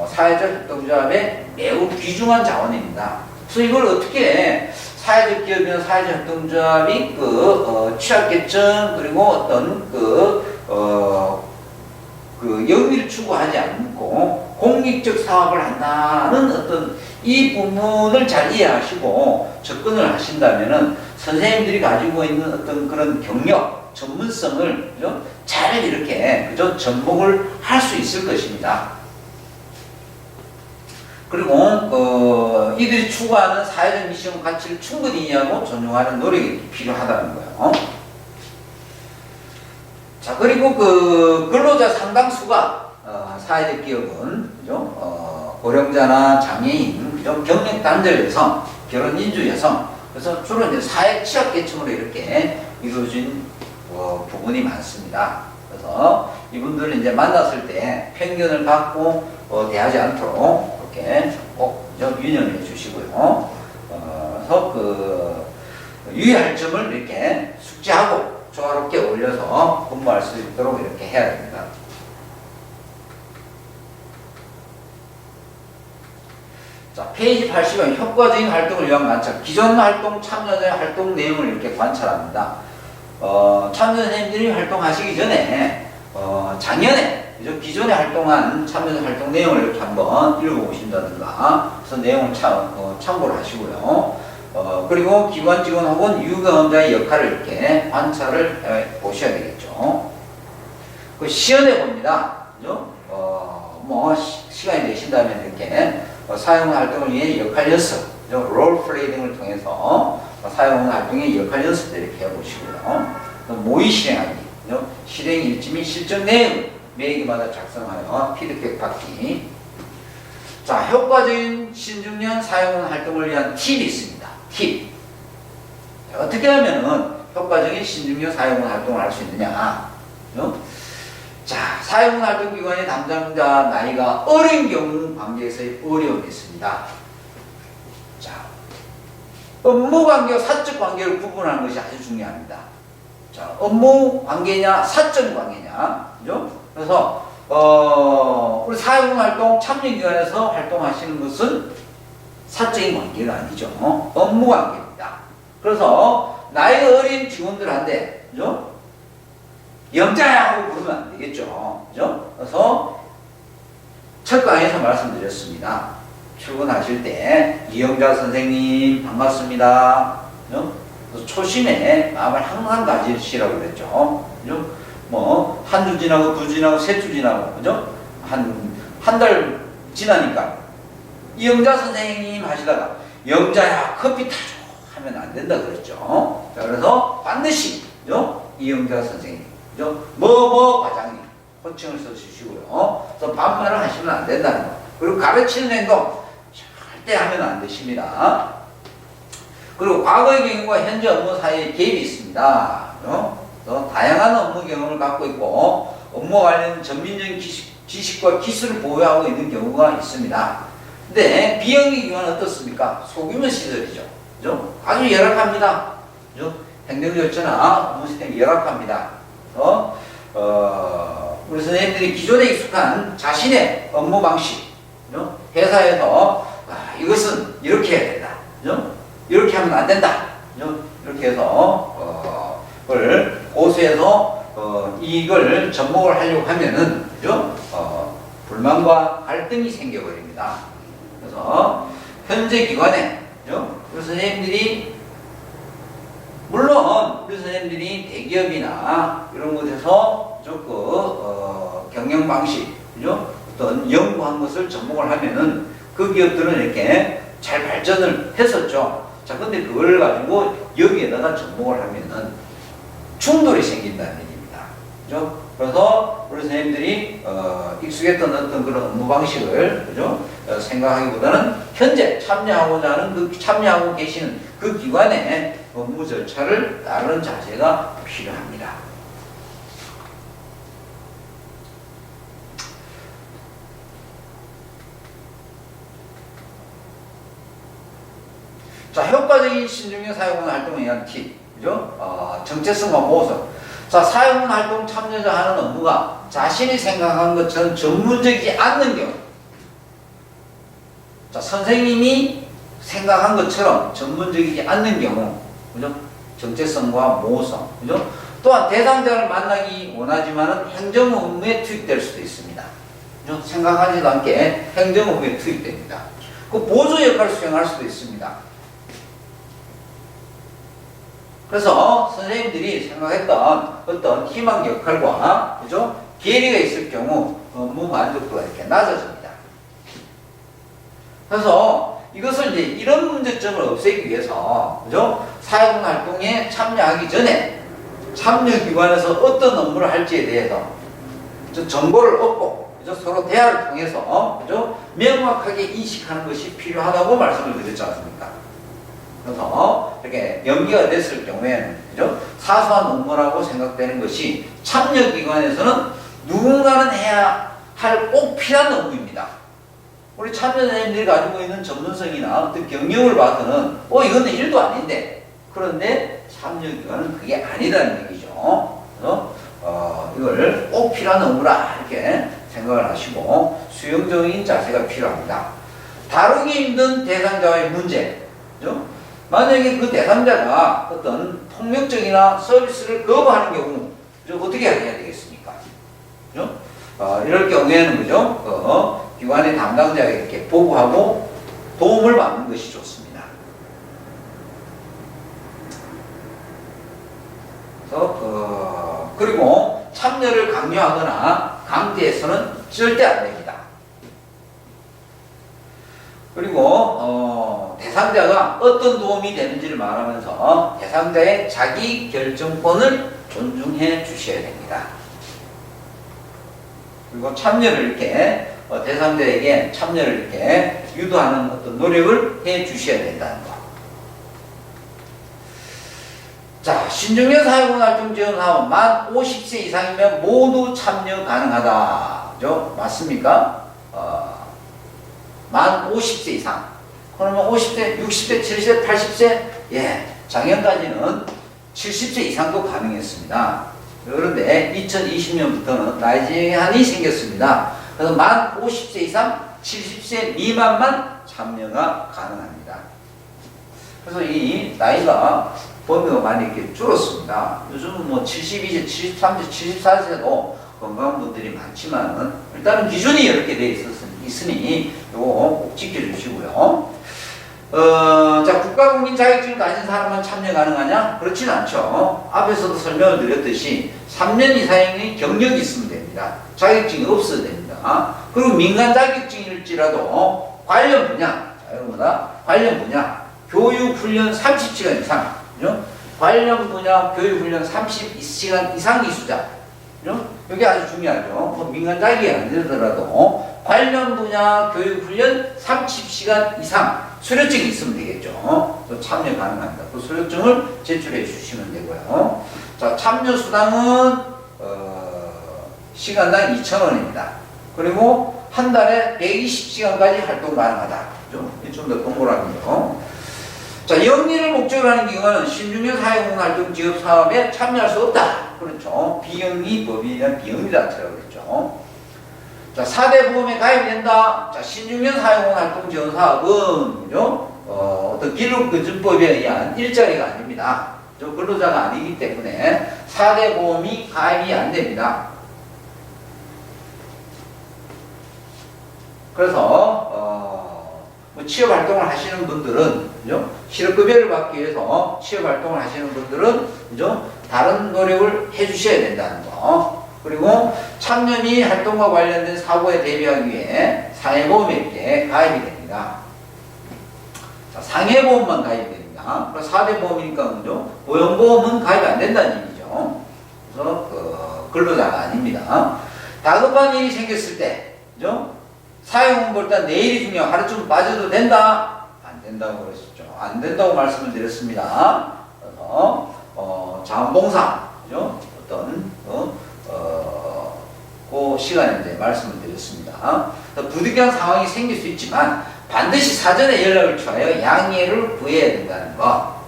사회적 협동조합의 매우 귀중한 자원입니다. 그래서 이걸 어떻게 사회적 기업이나 사회적 협동조합이 취약계층 그리고 어떤 영리를 추구하지 않고 공익적 사업을 한다는 어떤 이 부분을 잘 이해하시고 접근을 하신다면은 선생님들이 가지고 있는 어떤 그런 경력, 전문성을 잘 이렇게 접목을 할 수 있을 것입니다. 그리고 이들이 추구하는 사회적 미션 가치를 충분히 이해하고 존중하는 노력이 필요하다는 거예요. 자, 그리고 근로자 상당수가 사회적 기업은 고령자나 장애인, 경력 단절 여성, 결혼 인주 여성, 그래서 주로 이제 사회 취약 계층으로 이렇게 이루어진 부분이 많습니다. 그래서 이분들은 이제 만났을 때 편견을 갖고 대하지 않도록 이렇게 꼭 유념해 주시고요. 그래서 유의할 점을 이렇게 숙지하고 조화롭게 올려서 근무할 수 있도록 이렇게 해야 됩니다. 자, 페이지 80은 효과적인 활동을 위한 관찰. 기존 활동 참여자의 활동 내용을 이렇게 관찰합니다. 참여자 선생님들이 활동하시기 전에 작년에 기존에 활동한 참여자 활동 내용을 이렇게 한번 읽어보신다든가 그래서 내용을 참고를 하시고요. 그리고 기관 직원 혹은 유경험자의 역할을 이렇게 관찰을 보셔야 되겠죠. 시연해 봅니다. 그죠? 시간이 되신다면 이렇게 사용 활동을 위해 역할 연습, 롤 플레이 등을 통해서 사용 활동의 역할 연습도 이렇게 해보시고요. 모의 실행하기, 실행 일지 및 실전 내용 매기마다 작성하여 피드백 받기. 자, 효과적인 신중년 사용 활동을 위한 팁이 있습니다. 팁. 어떻게 하면은 효과적인 신중년 사용 활동을 할 수 있느냐? 자, 사용 활동 기관의 담당자 나이가 어린 경우 관계에서의 어려움이 있습니다. 자, 업무 관계와 사적 관계를 구분하는 것이 아주 중요합니다. 자, 업무 관계냐, 사적 관계냐, 그죠? 그래서 우리 사용 활동 참여 기관에서 활동하시는 것은 사적인 관계가 아니죠. 업무 관계입니다. 그래서 나이가 어린 직원들한테, 그죠? 영자야 하고 부르면 안 되겠죠. 그죠? 그래서 첫 강의에서 말씀드렸습니다. 출근하실 때 이영자 선생님 반갑습니다. 그죠? 그래서 초심에 마음을 항상 가지시라고 그랬죠. 그죠? 한 주 지나고 두 주 지나고 세 주 지나고 그죠? 한 달 지나니까 이영자 선생님 하시다가 영자야 커피 타줘 하면 안 된다 그랬죠. 자, 그래서 반드시 그죠? 이영자 선생님 그죠? 과장님 호칭을 써주시고요. 그래서 반말을 하시면 안 된다는 거. 그리고 가르치는 행동 절대 하면 안 되십니다. 그리고 과거의 경험과 현재 업무 사이에 갭이 있습니다. 다양한 업무 경험을 갖고 있고 업무 관련 전문적인 지식과 기술을 보유하고 있는 경우가 있습니다. 근데 비영리 기관은 어떻습니까? 소규모 시설이죠. 그죠? 아주 열악합니다. 그죠? 행정절차나 업무 시스템이 열악합니다. 우리 선생님들이 기존에 익숙한 자신의 업무 방식, 그죠? 회사에서 이것은 이렇게 해야 된다. 그죠? 이렇게 하면 안 된다. 그죠? 이렇게 해서 그걸 고수해서 이걸 접목을 하려고 하면은 그죠? 불만과 갈등이 생겨버립니다. 그래서 현재 기관에 그죠? 우리 선생님들이 물론 우리 선생님들이 대기업이나 이런 곳에서 경영 방식, 그죠? 어떤 연구한 것을 접목을 하면은 그 기업들은 이렇게 잘 발전을 했었죠. 자, 근데 그걸 가지고 여기에다가 접목을 하면은 충돌이 생긴다는 얘기입니다. 그죠? 그래서 우리 선생님들이 익숙했던 어떤 그런 업무 방식을 그죠? 생각하기보다는 현재 참여하고 계시는 그 기관의 업무 절차를 따르는 자세가 필요합니다. 자, 효과적인 신중년 사용하는 활동에 의한 팁. 그죠? 정체성과 모호성. 자, 사회활동 참여자 하는 업무가 자신이 생각한 것처럼 전문적이지 않는 경우. 자, 선생님이 생각한 것처럼 전문적이지 않는 경우, 그죠? 정체성과 모호성, 그죠? 또한 대상자를 만나기 원하지만은 행정 업무에 투입될 수도 있습니다. 그죠? 생각하지도 않게 행정 업무에 투입됩니다. 그 보조 역할을 수행할 수도 있습니다. 그래서 선생님들이 생각했던 어떤 희망 역할과, 그죠? 괴리가 있을 경우 업무 만족도가 이렇게 낮아집니다. 그래서 이것을 이제 이런 문제점을 없애기 위해서, 그죠? 사회공 활동에 참여하기 전에 참여기관에서 어떤 업무를 할지에 대해서 정보를 얻고, 그죠? 서로 대화를 통해서, 그죠? 명확하게 인식하는 것이 필요하다고 말씀을 드렸지 않습니까? 그래서 이렇게 연기가 됐을 경우에는, 그죠? 사소한 업무라고 생각되는 것이 참여기관에서는 누군가는 해야 할 꼭 필요한 업무입니다. 우리 참여자님들이 가지고 있는 전문성이나 어떤 경력을 봐서는 이거는 일도 아닌데, 그런데 참여기관은 그게 아니다는 얘기죠. 그래서 이걸 꼭 필요한 업무라 이렇게 생각을 하시고 수용적인 자세가 필요합니다. 다루기 힘든 대상자의 문제, 그죠? 만약에 그 대상자가 어떤 폭력적이나 서비스를 거부하는 경우, 그죠? 어떻게 해야 되겠습니까? 그죠? 이럴 경우에는, 그죠? 기관의 담당자에게 이렇게 보고하고 도움을 받는 것이 좋습니다. 그래서 그리고 참여를 강요하거나 강제해서는 절대 안 됩니다. 그리고 대상자가 어떤 도움이 되는지를 말하면서 대상자의 자기 결정권을 존중해 주셔야 됩니다. 그리고 참여를 이렇게 대상자에게 참여를 이렇게 유도하는 어떤 노력을 해 주셔야 된다는 거. 자, 신중년 사회공활동 지원 사업 만 50세 이상이면 모두 참여 가능하다. 그죠? 맞습니까? 만 50세 이상. 그러면 50세, 60세, 70세, 80세? 예, 작년까지는 70세 이상도 가능했습니다. 그런데 2020년부터는 나이 제한이 생겼습니다. 그래서 만 50세 이상, 70세 미만만 참여가 가능합니다. 그래서 이 나이가 범위가 많이 이렇게 줄었습니다. 요즘은 뭐 72세, 73세, 74세도 건강한 분들이 많지만은 일단은 기준이 이렇게 돼 있으니 요거 꼭 지켜주시고요. 자, 국가공인 자격증을 가진 사람만 참여 가능하냐? 그렇진 않죠. 앞에서도 설명을 드렸듯이 3년 이상의 경력이 있으면 됩니다. 자격증이 없어도 됩니다. 그리고 민간 자격증일지라도 관련 분야, 자, 여러분들 관련 분야, 교육훈련 30시간 이상, 그죠? 관련 분야 교육훈련 30시간 이상 이수자, 그죠? 이게 아주 중요하죠. 뭐 민간 자격이 안 되더라도 관련 분야 교육훈련 30시간 이상 수료증이 있으면 되겠죠. 참여 가능합니다. 그 수료증을 제출해 주시면 되고요. 자, 참여 수당은 시간당 2,000원입니다. 그리고 한 달에 120시간까지 활동 가능하다. 좀 더 동그라미죠. 자, 영리를 목적으로 하는 기관은 신중년 사회공헌활동 지역 사업에 참여할 수 없다. 그렇죠. 비영리 법인에 의한 비영리 단체라고 그랬죠. 자, 4대 보험에 가입된다. 자, 신중년 사회공헌활동 지원 사업은, 그죠? 어떤 기록금준법에 의한 일자리가 아닙니다. 저 근로자가 아니기 때문에 4대 보험이 가입이 안 됩니다. 그래서, 뭐 취업 활동을 하시는 분들은, 그죠? 실업급여를 받기 위해서 취업 활동을 하시는 분들은, 그죠? 다른 노력을 해 주셔야 된다는 거. 그리고 참여 및 활동과 관련된 사고에 대비하기 위해 상해보험에 가입이 됩니다. 자, 상해보험만 가입이 됩니다. 4대 보험이니까, 그죠? 보험보험은 가입이 안 된다는 얘기죠. 그래서 근로자가 아닙니다. 다급한 일이 생겼을 때, 그죠? 사회공헌 일단 내일이 중요하고 하루쯤 빠져도 된다? 안 된다고 그랬었죠. 안 된다고 말씀을 드렸습니다. 그래서 자원봉사, 그죠? 어떤 그 시간에 이제 말씀을 드렸습니다. 부득이한 상황이 생길 수 있지만 반드시 사전에 연락을 취하여 양해를 구해야 된다는 거.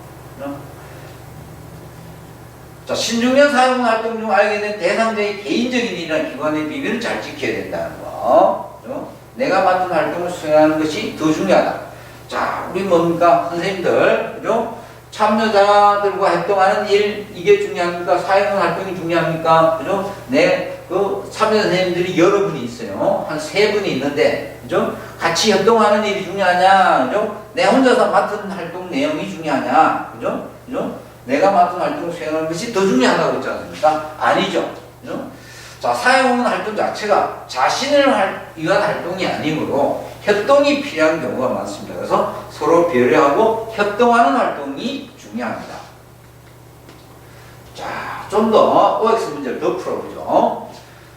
자, 신중년 사용 활동 중 알게 된 대상자의 개인적인 일이나 기관의 비밀을 잘 지켜야 된다는 거. 그죠? 내가 맡은 활동을 수행하는 것이 더 중요하다. 자, 우리 뭡니까? 선생님들, 그죠? 참여자들과 활동하는 일, 이게 중요합니까? 사회공 활동이 중요합니까? 그죠? 참여 선생님들이 여러 분이 있어요. 한 3분이 있는데, 그죠? 같이 활동하는 일이 중요하냐? 그죠? 내 혼자서 맡은 활동 내용이 중요하냐? 그죠? 그죠? 내가 맡은 활동을 수행하는 것이 더 중요하다고 했지 않습니까? 아니죠. 그죠? 자, 사회공헌 활동 자체가 자신을 위한 활동이 아니므로 협동이 필요한 경우가 많습니다. 그래서 서로 배려하고 협동하는 활동이 중요합니다. 자, 좀 더 OX 문제를 더 풀어보죠.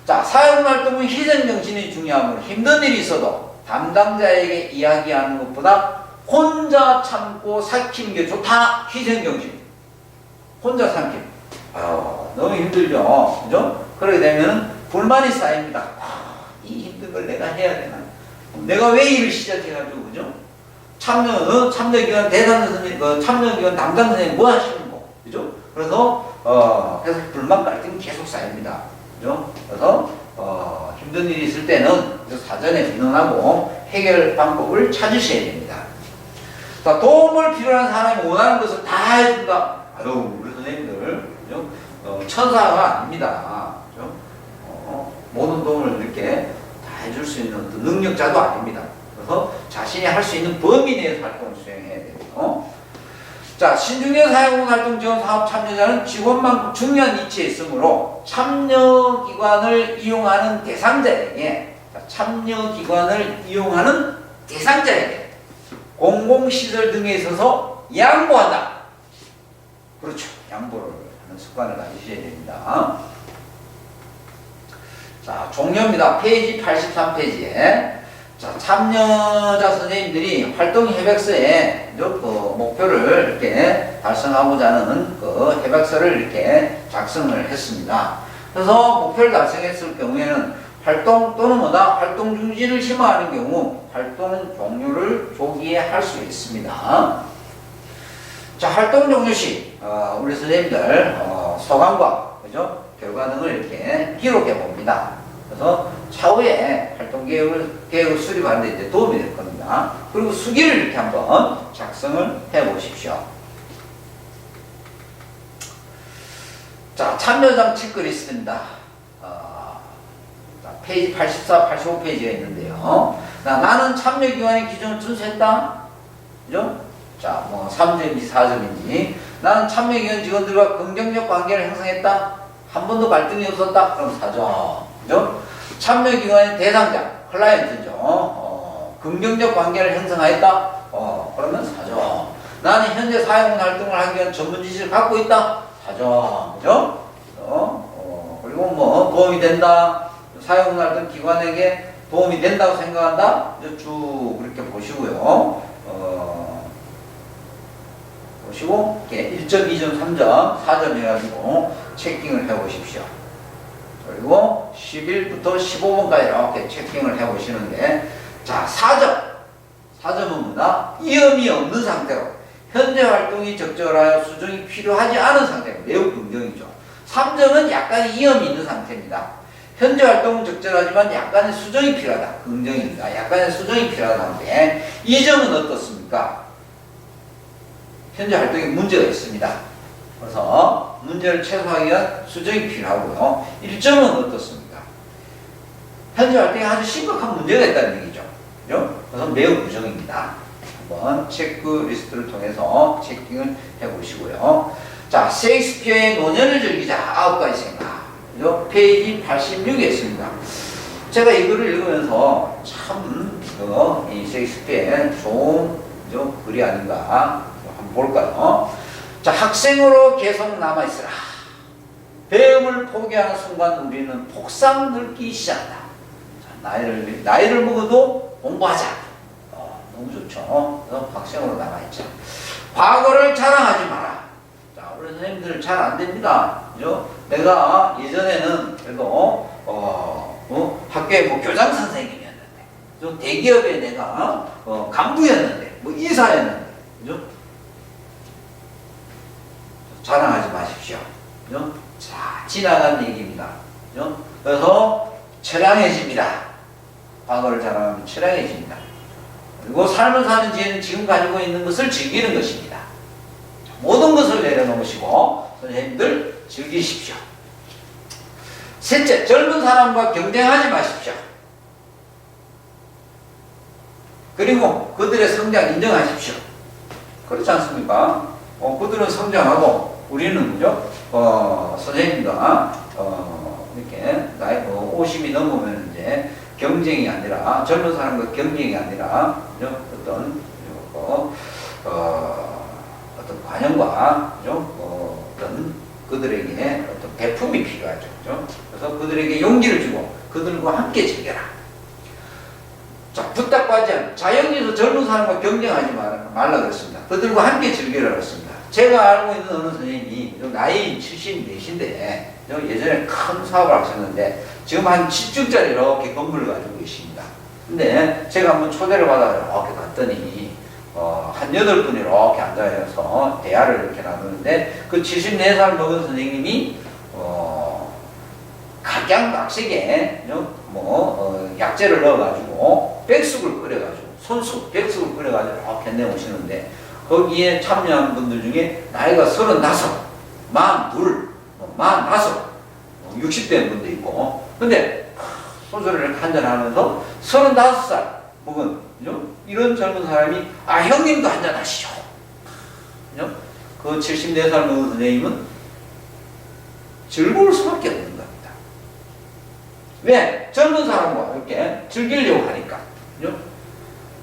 자, 사회공헌 활동은 희생정신이 중요하므로 힘든 일이 있어도 담당자에게 이야기하는 것보다 혼자 참고 삭히는 게 좋다. 희생정신. 혼자 삼킴. 너무 힘들죠. 그죠? 그러게 되면 불만이 쌓입니다. 이 힘든 걸 내가 해야 되나? 내가 왜 일을 시작해가지고, 그죠? 참여기관 대상 선생님, 참여기관 담당 선생님 뭐 하시는 거? 그죠? 그래서 불만 갈등이 계속 쌓입니다. 그죠? 그래서, 힘든 일이 있을 때는 사전에 민원하고 해결 방법을 찾으셔야 됩니다. 자, 도움을 필요한 사람이 원하는 것을 다 해준다. 우리 선생님들, 그죠? 천사가 아닙니다. 그죠? 모든 도움을 이렇게 다 해줄 수 있는 능력자도 아닙니다. 그래서 자신이 할 수 있는 범위 내에서 활동을 수행해야 돼요. 자, 신중년 사회공헌 활동 지원 사업 참여자는 직원만큼 중요한 위치에 있으므로 참여기관을 이용하는 대상자에게, 공공시설 등에 있어서 양보한다. 그렇죠. 양보를 하는 습관을 가지셔야 됩니다. 자, 종료입니다. 페이지 83페이지에. 자, 참여자 선생님들이 활동 협약서에 목표를 이렇게 달성하고자 하는 협약서를 이렇게 작성을 했습니다. 그래서 목표를 달성했을 경우에는 활동 또는 활동 중지를 심화하는 경우 활동 종료를 조기에 할 수 있습니다. 자, 활동 종료 시 우리 선생님들 소감과 그죠? 결과 등을 이렇게 기록해 봅니다. 그래서 차후에 활동 계획을 수립하는 데 이제 도움이 될 겁니다. 그리고 수기를 이렇게 한번 작성을 해 보십시오. 자, 참여장 체크리스트입니다. 페이지 84, 85페이지가 있는데요. 나는 참여기관의 기준을 준수했다. 그죠? 자, 3점인지 4점인지. 나는 참여기관 직원들과 긍정적 관계를 형성했다. 한 번도 갈등이 없었다. 그럼 4점. 그죠? 참여기관의 대상자, 클라이언트죠. 긍정적 관계를 형성하였다. 그러면 4점. 나는 현재 사회공헌 활동을 하기 위한 전문 지식을 갖고 있다. 4점. 그죠? 그리고 도움이 된다. 사회공헌 활동 기관에게 도움이 된다고 생각한다. 쭉 이렇게 보시고요. 보시고, 이렇게 1점, 2점, 3점, 4점 해가지고 체킹을 해 보십시오. 그리고 11부터 15번까지 이렇게 체킹을 해 보시는데, 자, 4점은 뭐다? 이음이 없는 상태로 현재 활동이 적절하여 수정이 필요하지 않은 상태, 매우 긍정이죠. 3점은 약간의 이음이 있는 상태입니다. 현재 활동은 적절하지만 약간의 수정이 필요하다. 긍정입니다. 약간의 수정이 필요한 상태. 2점은 어떻습니까? 현재 활동에 문제가 있습니다. 그래서 문제를 최소화하기 위한 수정이 필요하고요. 1점은 어떻습니까? 현재 활동에 아주 심각한 문제가 있다는 얘기죠. 그죠? 그래서 매우 부정입니다. 한번 체크리스트를 통해서 체킹을 해보시고요. 자, 셰익스피어의 노년을 즐기자. 9가지 생각. 그죠? 페이지 86에 있습니다. 제가 이 글을 읽으면서 참, 이 셰익스피어의 좋은 글이 아닌가. 한번 볼까요? 자, 학생으로 계속 남아있으라. 배움을 포기하는 순간 우리는 폭삭 늙기 시작한다. 자, 나이를 먹어도 공부하자. 너무 좋죠. 그래서 학생으로 남아있자. 과거를 자랑하지 마라. 자, 우리 선생님들 잘 안 됩니다. 그죠? 내가 예전에는 그래도, 학교에 교장 선생님이었는데, 대기업에 내가, 간부였는데, 이사였는데, 그죠? 자랑하지 마십시오. 그죠? 지나간 얘기입니다. 그죠? 그래서 처량해집니다. 과거를 자랑하면 처량해집니다. 그리고 삶을 사는 지혜는 지금 가지고 있는 것을 즐기는 것입니다. 모든 것을 내려놓으시고 선생님들 즐기십시오. 셋째, 젊은 사람과 경쟁하지 마십시오. 그리고 그들의 성장 인정하십시오. 그렇지 않습니까? 그들은 성장하고 우리는 그죠? 선생님과 이렇게 나이 50이 넘으면 이제 경쟁이 아니라 젊은 사람과 경쟁이 아니라 그죠? 어떤 관용과 그죠? 어떤 그들에게 어떤 배품이 필요하죠. 그죠? 그래서 그들에게 용기를 주고 그들과 함께 즐겨라. 자, 부탁받지 않는 자연에서 젊은 사람과 경쟁하지 말라 그랬습니다. 그들과 함께 즐기라 그랬습니다. 제가 알고 있는 어느 선생님이 나이 74인데 예전에 큰 사업을 하셨는데 지금 한 10층짜리 이렇게 건물을 가지고 계십니다. 근데 제가 한번 초대를 받아 이렇게 갔더니 한 8분이 이렇게 앉아서 대화를 이렇게 나누는데 그 74살 먹은 선생님이 각양각색의 약재를 넣어가지고 백숙을 끓여가지고 손수 백숙을 끓여가지고 이렇게 내오시는데 거기에 참여한 분들 중에 나이가 35, 42, 45, 60대 분도 있고 근데 소주를 이렇게 한잔하면서 35살 먹은 이런 젊은 사람이 형님도 한잔 하시죠. 그 74살 먹은 선생님은 즐거울 수밖에 없는 겁니다. 왜? 젊은 사람과 이렇게 즐기려고 하니까. 그죠?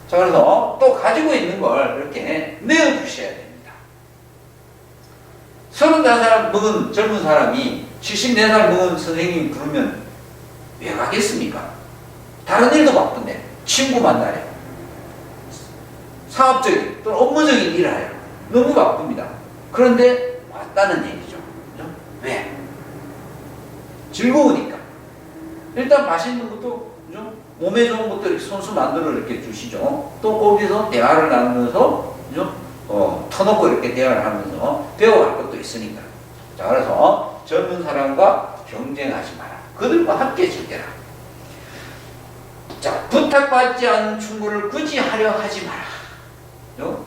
자, 그래서 또 가지고 있는 걸 이렇게 내어주셔야 됩니다. 34살 먹은 젊은 사람이 74살 먹은 선생님 부르면 왜 가겠습니까? 다른 일도 바쁜데 친구 만나래요. 사업적인 또는 업무적인 일을 해요. 너무 바쁩니다. 그런데 왔다는 얘기죠. 그죠? 왜? 즐거우니까. 일단 맛있는 것도 그죠? 몸에 좋은 것도 이렇게 손수 만들어 이렇게 주시죠. 또 거기서 대화를 나누면서 그죠? 터놓고 이렇게 대화를 하면서 배워갈 것도 있으니까. 자, 그래서 젊은 사람과 경쟁하지 마라. 그들과 함께 즐겨라. 자, 부탁받지 않은 충고를 굳이 하려 하지 마라. 그죠?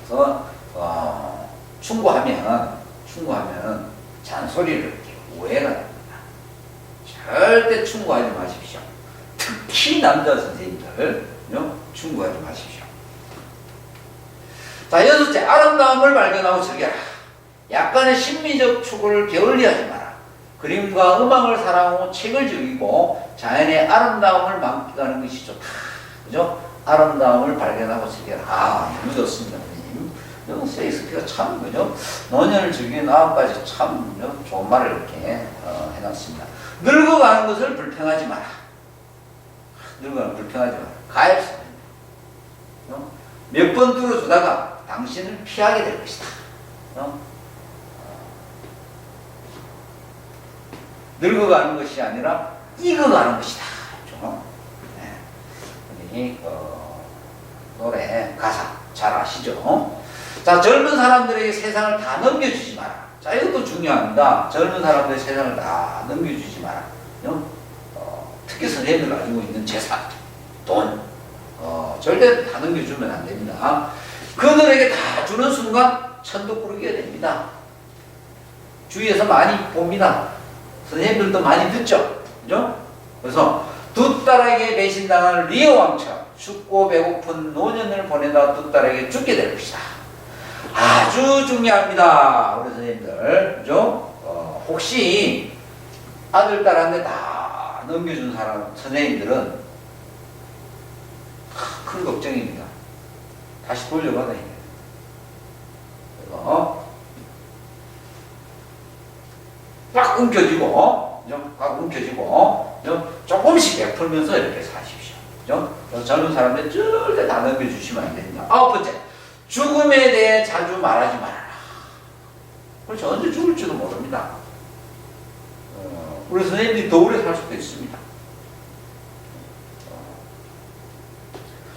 그래서 충고하면 잔소리를 이렇게 오해가 됩니다. 절대 충고하지 마십시오. 특히 남자 선생님들 충고하지 마십시오. 자, 여섯째, 아름다움을 발견하고 즐겨라. 약간의 심미적 추구를 게을리하지 마라. 그림과 음악을 사랑하고 책을 즐기고 자연의 아름다움을 만끽하는 것이 좋다. 그죠? 아름다움을 발견하고 즐겨라. 너무 좋습니다, 선생님. 셰익스피어가 참, 그죠? 노년을 즐기는 아홉까지 참 좋은 말을 이렇게 해놨습니다. 늙어가는 것을 불평하지 마라. 늙어가는 불평하지 마라. 가엾습니다. 몇 번 뚫어주다가 당신을 피하게 될 것이다. 늙어가는 것이 아니라 익어가는 것이다. 네. 노래 가사 잘 아시죠? 자, 젊은 사람들에게 세상을 다 넘겨주지 마라. 자, 이것도 중요합니다. 젊은 사람들의 세상을 다 넘겨주지 마라. 특히 선생님들 가지고 있는 재산, 돈, 절대 다 넘겨주면 안 됩니다. 그들에게 다 주는 순간 천도 꾸르게 됩니다. 주위에서 많이 봅니다. 선생님들도 많이 듣죠? 그죠? 그래서 두 딸에게 배신당한 리어 왕처럼 죽고 배고픈 노년을 보내다 두 딸에게 죽게 될 것이다. 아주 중요합니다. 우리 선생님들. 그죠? 혹시 아들, 딸한테 다 넘겨준 사람, 선생님들은 큰 걱정입니다. 다시 돌려받아야 돼요. 그래서 꽉 움켜쥐고, 꽉 움켜쥐고, 조금씩 베풀면서 이렇게 사십시오. 그죠? 젊은 사람들 절대 다 넘겨주시면 안 됩니다. 아홉 번째, 죽음에 대해 자주 말하지 말아라. 그렇죠. 언제 죽을지도 모릅니다. 우리 선생님들이 더 오래 살 수도 있습니다.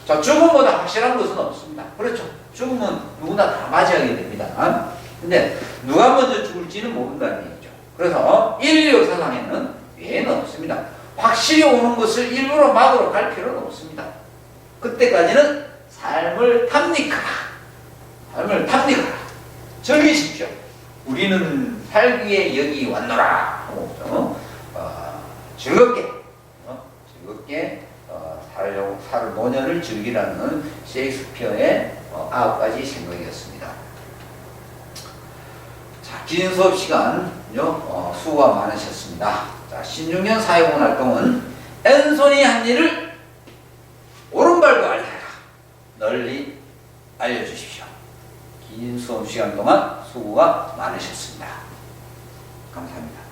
자, 죽음보다 확실한 것은 없습니다. 그렇죠. 죽음은 누구나 다 맞이하게 됩니다. 근데 누가 먼저 죽을지는 모른다는 얘기죠. 그래서 인류 사상에는 예는 없습니다. 확실히 오는 것을 일부러 막으러 갈 필요는 없습니다. 그때까지는 삶을 탐닉하라. 삶을 탐닉하라. 즐기십시오. 우리는 살기에 여기 왔노라 하고 즐겁게 살려고 살 노년을 즐기라는 셰익스피어의 9가지 생각이었습니다. 자, 긴 수업 시간요 수고가 많으셨습니다. 자, 신중년 사회공헌 활동은 앤소니 한 일을 오른발도 알려라. 널리 알려주십시오. 긴 수업 시간 동안 수고가 많으셨습니다. 감사합니다.